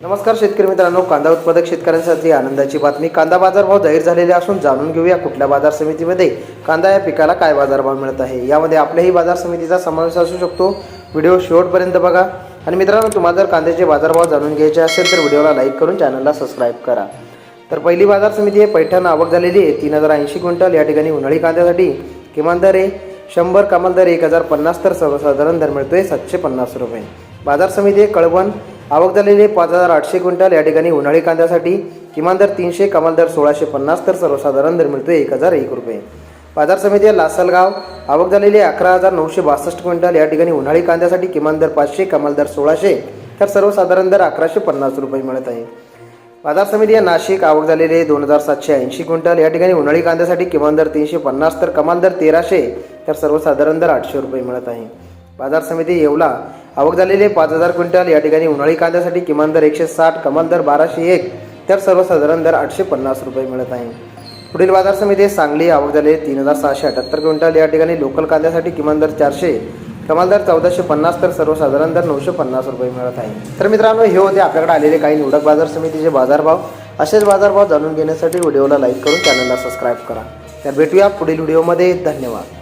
नमस्कार शेतकरी मित्रांनो, कांदा उत्पादक शेतकऱ्यांसाठी आनंदाची बातमी. कांदा बाजारभाव जाहीर झालेले असून जाणून घेऊया कुठल्या बाजार समितीमध्ये कांदा या पिकाला काय बाजारभाव मिळत आहे. यामध्ये आपल्याही बाजार समितीचा समावेश असू शकतो. व्हिडिओ शेवटपर्यंत बघा. आणि मित्रांनो, तुम्हाला जर कांद्याचे बाजारभाव जाणून घ्यायचे असेल तर व्हिडिओला लाईक करून चॅनलला सबस्क्राईब करा. तर पहिली बाजार समिती आहे पैठण. आवक झालेली आहे 3080 क्विंटल. या ठिकाणी उन्हाळी कांद्यासाठी किमान दर आहे 100, कमाल दर 1050, तर सर्वसाधारण दर मिळतोय 750 रुपये. बाजार समिती आहे कळवण. आवक झालेली आहे 5800 क्विंटल. या ठिकाणी उन्हाळी कांद्यासाठी किमान दर 300, कमाल दर 1650, तर सर्वसाधारण दर मिळतोय 1001 रुपये. बाजार समिती आहे लासलगाव. आवक झालेली आहे 11962 क्विंटल. या ठिकाणी उन्हाळी कांद्यासाठी किमान दर 500, कमाल दर 1600, तर सर्वसाधारण दर 1150 रुपये मिळत आहे. बाजार समिती आहे नाशिक. आवक झालेली आहे 2780 क्विंटल. या ठिकाणी उन्हाळी कांद्यासाठी किमान दर 350, तर कमाल दर 1300, तर सर्वसाधारण दर 800 रुपये मिळत आहे. बाजार समिती येवला. आवक झालेली आहे 5000 क्विंटल. या ठिकाणी उन्हाळी कांद्यासाठी किमान दर 160, कमाल दर 1201, तर सर्वसाधारण दर 850 रुपये मिळत आहे. पुढील बाजार समिती आहे सांगली. आवक झालेली आहे 3778 क्विंटल. या ठिकाणी लोकल कांद्यासाठी किमान दर 400, कमाल दर 1450, तर सर्वसाधारण दर 950 रुपये मिळत आहे. तर मित्रांनो, हे होते आपल्याकडे आलेले काही निवडक बाजार समितीचे बाजारभाव. असेच बाजारभाव जाणून घेण्यासाठी व्हिडिओला लाईक करून चॅनलला सबस्क्राईब करा. तर भेटूया पुढील व्हिडिओमध्ये. धन्यवाद.